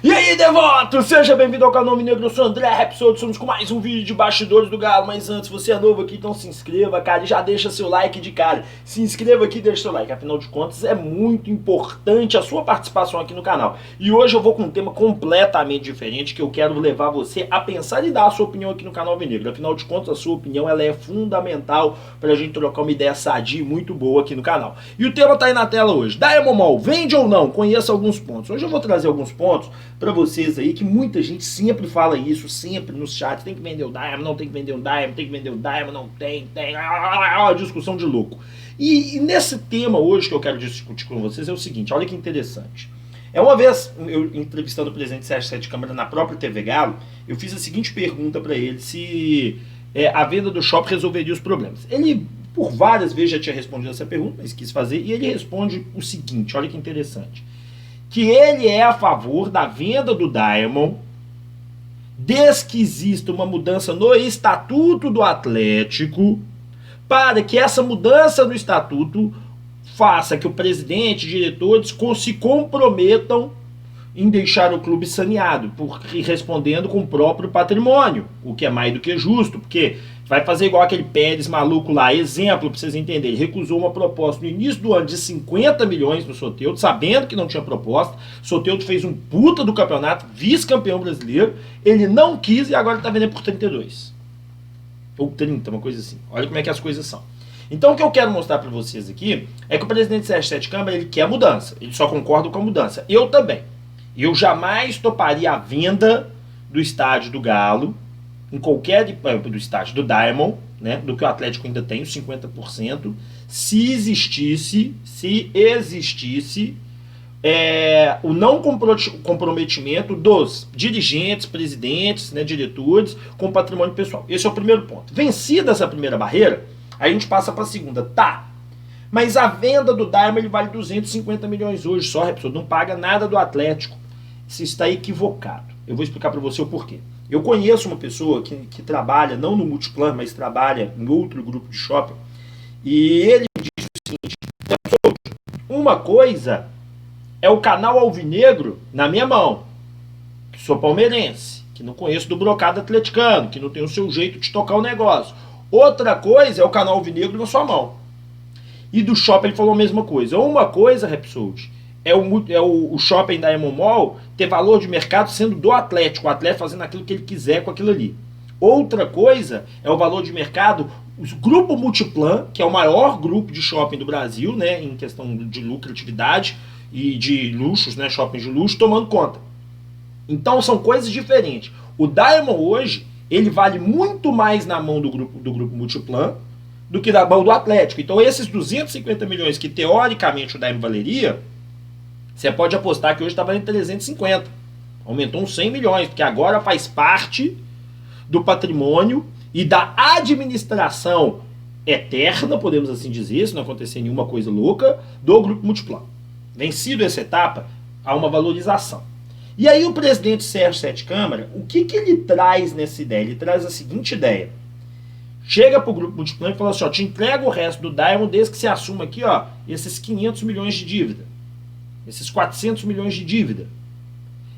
E aí, devoto, seja bem-vindo ao canal Minegro, eu sou André Rapsod, somos com mais um vídeo de bastidores do Galo. Mas antes, você é novo aqui, então se inscreva, cara, e já deixa seu like de cara. Se inscreva aqui e deixa seu like, afinal de contas é muito importante a sua participação aqui no canal. E hoje eu vou com um tema completamente diferente, que eu quero levar você a pensar e dar a sua opinião aqui no canal Minegro. Afinal de contas, a sua opinião ela é fundamental pra gente trocar uma ideia sadia e muito boa aqui no canal. E o tema tá aí na tela hoje. Diamond Mall, vende ou não? Conheça alguns pontos. Hoje eu vou trazer alguns pontos para vocês aí, que muita gente sempre fala isso, sempre nos chats, tem que vender o Diamond, não tem que vender o Diamond, tem que vender o Diamond, não tem, discussão de louco. E nesse tema hoje que eu quero discutir com vocês é o seguinte, olha que interessante. Uma vez, eu entrevistando o presidente Sérgio Sete Câmara na própria TV Galo, eu fiz a seguinte pergunta para ele, se a venda do shopping resolveria os problemas. Ele, por várias vezes, já tinha respondido essa pergunta, mas quis fazer, e ele responde o seguinte, olha que interessante, que ele é a favor da venda do Diamond, desde que exista uma mudança no Estatuto do Atlético, para que essa mudança no Estatuto faça que o presidente e diretores se comprometam em deixar o clube saneado, respondendo com o próprio patrimônio, o que é mais do que justo, porque vai fazer igual aquele Pérez maluco lá, exemplo para vocês entenderem, ele recusou uma proposta no início do ano de 50 milhões do Soteldo, sabendo que não tinha proposta, Soteldo fez um puta do campeonato, vice-campeão brasileiro, ele não quis e agora está vendendo por 32, ou 30, uma coisa assim, olha como é que as coisas são. Então o que eu quero mostrar para vocês aqui, é que o presidente Sérgio Sete Câmara, ele quer mudança, ele só concorda com a mudança, eu também. Eu jamais toparia a venda do estádio do Galo, em qualquer do estádio do Diamond, né, do que o Atlético ainda tem, os 50%, se existisse o não comprometimento dos dirigentes, presidentes, né, diretores com o patrimônio pessoal. Esse é o primeiro ponto. Vencida essa primeira barreira, aí a gente passa para a segunda. Tá, mas a venda do Diamond ele vale 250 milhões hoje só, Repsol, não paga nada do Atlético. Você está equivocado. Eu vou explicar para você o porquê. Eu conheço uma pessoa que trabalha, não no Multiplan, mas trabalha em outro grupo de shopping, e ele me disse o seguinte, uma coisa é o canal Alvinegro na minha mão, que sou palmeirense, que não conheço do brocado atleticano, que não tem o seu jeito de tocar o negócio. Outra coisa é o canal Alvinegro na sua mão. E do shopping ele falou a mesma coisa. Uma coisa, Repsol, é o shopping da Diamond Mall ter valor de mercado sendo do Atlético, o Atlético fazendo aquilo que ele quiser com aquilo ali. Outra coisa é o valor de mercado, o grupo Multiplan, que é o maior grupo de shopping do Brasil, né, em questão de lucratividade e de luxos, né, shopping de luxo, tomando conta. Então são coisas diferentes. O Diamond hoje, ele vale muito mais na mão do grupo Multiplan do que na mão do Atlético. Então esses 250 milhões que teoricamente o Diamond valeria, você pode apostar que hoje está valendo 350. Aumentou uns 100 milhões, porque agora faz parte do patrimônio e da administração eterna, podemos assim dizer, se não acontecer nenhuma coisa louca, do Grupo Multiplan. Vencido essa etapa, há uma valorização. E aí o presidente Sérgio Sete Câmara, o que ele traz nessa ideia? Ele traz a seguinte ideia. Chega para o Grupo Multiplan e fala assim, ó, te entrega o resto do Diamond desde que você assuma aqui, ó, esses 500 milhões de dívida. Esses 400 milhões de dívida.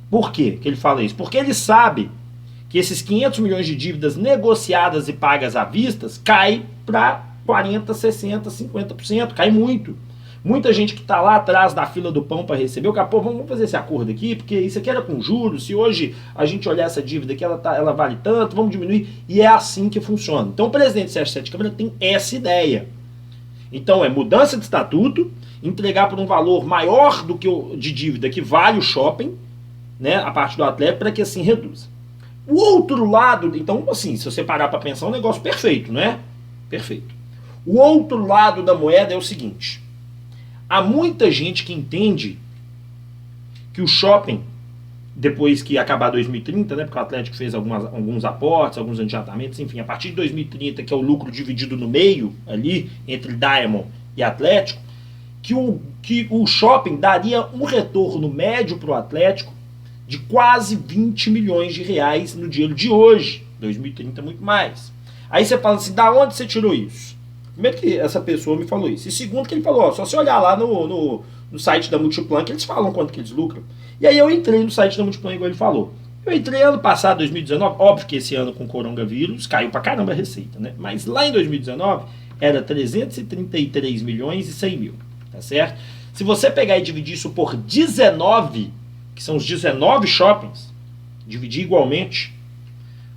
Por quê que ele fala isso? Porque ele sabe que esses 500 milhões de dívidas negociadas e pagas à vista cai para 40%, 60%, 50%, cai muito. Muita gente que está lá atrás da fila do pão para receber, o capô, vamos fazer esse acordo aqui, porque isso aqui era com juros, se hoje a gente olhar essa dívida aqui, ela vale tanto, vamos diminuir, e é assim que funciona. Então o presidente Sérgio Sete Câmara tem essa ideia. Então é mudança de estatuto, entregar por um valor maior do que de dívida que vale o shopping, né, a parte do Atlético, para que assim reduza. O outro lado, então assim, se você parar para pensar, é um negócio perfeito, né? Perfeito. O outro lado da moeda é o seguinte, há muita gente que entende que o shopping, depois que acabar 2030, né, porque o Atlético fez alguns aportes, alguns adiantamentos, enfim, a partir de 2030, que é o lucro dividido no meio, ali, entre Diamond e Atlético, que o shopping daria um retorno médio para o Atlético de quase 20 milhões de reais no dinheiro de hoje, 2030 muito mais. Aí você fala assim, da onde você tirou isso? Primeiro que essa pessoa me falou isso. E segundo que ele falou, ó, só se olhar lá no site da Multiplan que eles falam quanto que eles lucram. E aí eu entrei no site da Multiplan igual ele falou. Eu entrei ano passado, 2019, óbvio que esse ano com o coronavírus caiu pra caramba a receita, né? Mas lá em 2019 era 333 milhões e 100 mil, tá certo? Se você pegar e dividir isso por 19, que são os 19 shoppings, dividir igualmente,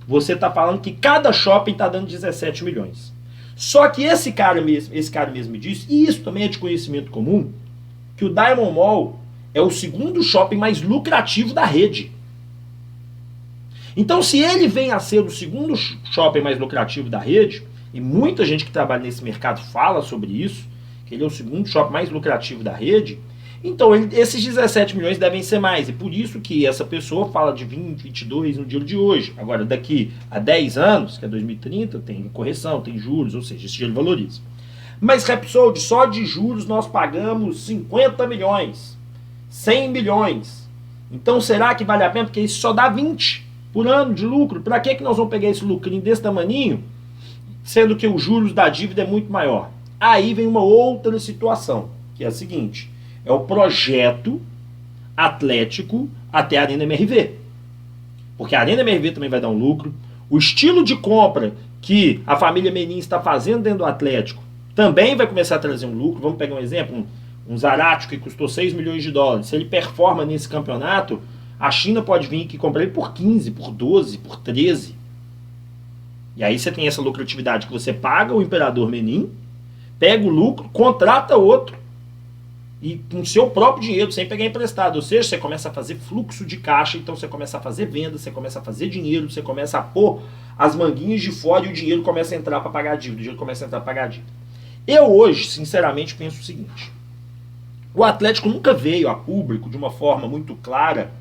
você tá falando que cada shopping tá dando 17 milhões. Só que esse cara mesmo me disse, e isso também é de conhecimento comum, que o Diamond Mall é o segundo shopping mais lucrativo da rede. Então, se ele vem a ser o segundo shopping mais lucrativo da rede, e muita gente que trabalha nesse mercado fala sobre isso, que ele é o segundo shopping mais lucrativo da rede, então esses 17 milhões devem ser mais. E por isso que essa pessoa fala de 20, 22 no dia de hoje. Agora, daqui a 10 anos, que é 2030, tem correção, tem juros, ou seja, esse dinheiro valoriza. Mas, Repsol, só de juros nós pagamos 50 milhões, 100 milhões. Então, será que vale a pena? Porque isso só dá 20 por ano de lucro. Para que nós vamos pegar esse lucrinho desse tamaninho, sendo que os juros da dívida é muito maior? Aí vem uma outra situação, que é a seguinte, é o projeto Atlético até a Arena MRV. Porque a Arena MRV também vai dar um lucro. O estilo de compra que a família Menin está fazendo dentro do Atlético também vai começar a trazer um lucro. Vamos pegar um exemplo, um Zarate que custou 6 milhões de dólares. Se ele performa nesse campeonato, a China pode vir aqui comprar ele por 15, por 12, por 13. E aí você tem essa lucratividade que você paga o Imperador Menin, pega o lucro, contrata outro, e com seu próprio dinheiro, sem pegar emprestado. Ou seja, você começa a fazer fluxo de caixa, então você começa a fazer venda, você começa a fazer dinheiro, você começa a pôr as manguinhas de fora e o dinheiro começa a entrar para pagar a dívida. O dinheiro começa a entrar para pagar a dívida. Eu hoje, sinceramente, penso o seguinte. O Atlético nunca veio a público de uma forma muito clara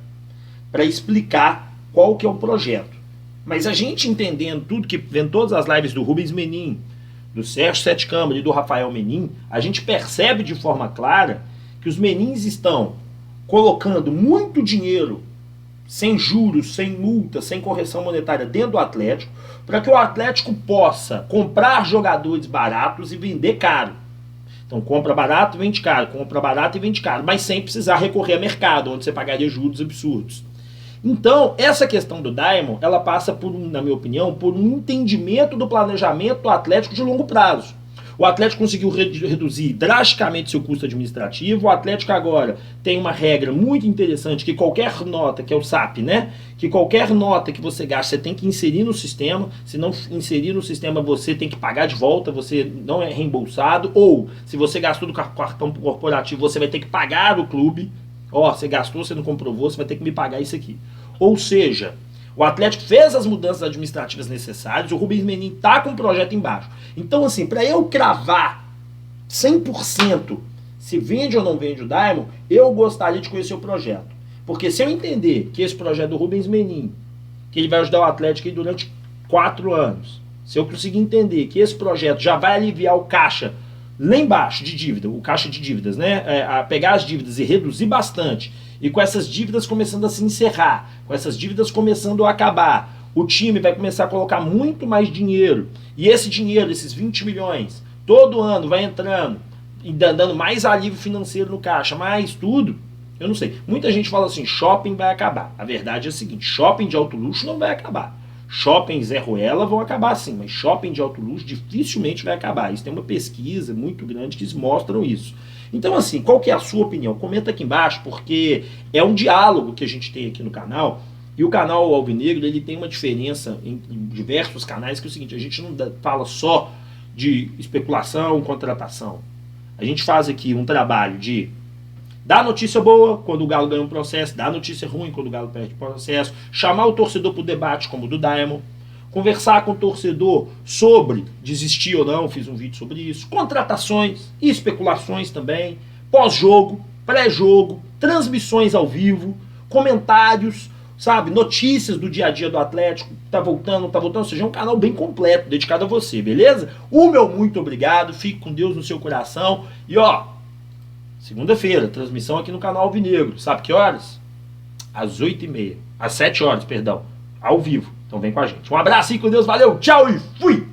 para explicar qual que é o projeto. Mas a gente entendendo tudo, que vendo todas as lives do Rubens Menin, do Sérgio Sete Câmara e do Rafael Menin, a gente percebe de forma clara que os Menins estão colocando muito dinheiro, sem juros, sem multa, sem correção monetária dentro do Atlético, para que o Atlético possa comprar jogadores baratos e vender caro. Então compra barato e vende caro, compra barato e vende caro, mas sem precisar recorrer a mercado, onde você pagaria juros absurdos. Então, essa questão do Diamond, ela passa por, na minha opinião, por um entendimento do planejamento do Atlético de longo prazo. O Atlético conseguiu reduzir drasticamente seu custo administrativo. O Atlético agora tem uma regra muito interessante, que qualquer nota, que é o SAP, né? Que qualquer nota que você gasta, você tem que inserir no sistema. Se não inserir no sistema, você tem que pagar de volta, você não é reembolsado. Ou, se você gastou do cartão corporativo, você vai ter que pagar o clube. Ó, você gastou, você não comprovou, você vai ter que me pagar isso aqui. Ou seja, o Atlético fez as mudanças administrativas necessárias, o Rubens Menin tá com o projeto embaixo. Então, assim, para eu cravar 100% se vende ou não vende o Diamond, eu gostaria de conhecer o projeto. Porque se eu entender que esse projeto do Rubens Menin, que ele vai ajudar o Atlético aí durante 4 anos, se eu conseguir entender que esse projeto já vai aliviar o caixa lá embaixo de dívida, o caixa de dívidas, né? A pegar as dívidas e reduzir bastante, e com essas dívidas começando a se encerrar, com essas dívidas começando a acabar, o time vai começar a colocar muito mais dinheiro, e esse dinheiro, esses 20 milhões, todo ano vai entrando, e dando mais alívio financeiro no caixa, mais tudo, eu não sei. Muita gente fala assim, shopping vai acabar. A verdade é a seguinte, shopping de alto luxo não vai acabar. Shopping Zé Ruela vão acabar sim, mas shopping de alto luxo dificilmente vai acabar. Isso tem uma pesquisa muito grande que mostram isso. Então, assim, qual que é a sua opinião? Comenta aqui embaixo, porque é um diálogo que a gente tem aqui no canal. E o canal Alvinegro, ele tem uma diferença em diversos canais, que é o seguinte, a gente não fala só de especulação, contratação. A gente faz aqui um trabalho de dar notícia boa quando o Galo ganha um processo, dar notícia ruim quando o Galo perde o processo, chamar o torcedor para o debate, como o do Diamond, conversar com o torcedor sobre desistir ou não, fiz um vídeo sobre isso, contratações e especulações também, pós-jogo, pré-jogo, transmissões ao vivo, comentários, sabe, notícias do dia a dia do Atlético, tá voltando, não tá voltando, ou seja, é um canal bem completo, dedicado a você, beleza? O meu muito obrigado, fique com Deus no seu coração, e ó, segunda-feira, transmissão aqui no canal Alvinegro, sabe que horas? Às 8h30, às 7 horas, perdão, ao vivo, então vem com a gente. Um abraço e com Deus, valeu, tchau e fui!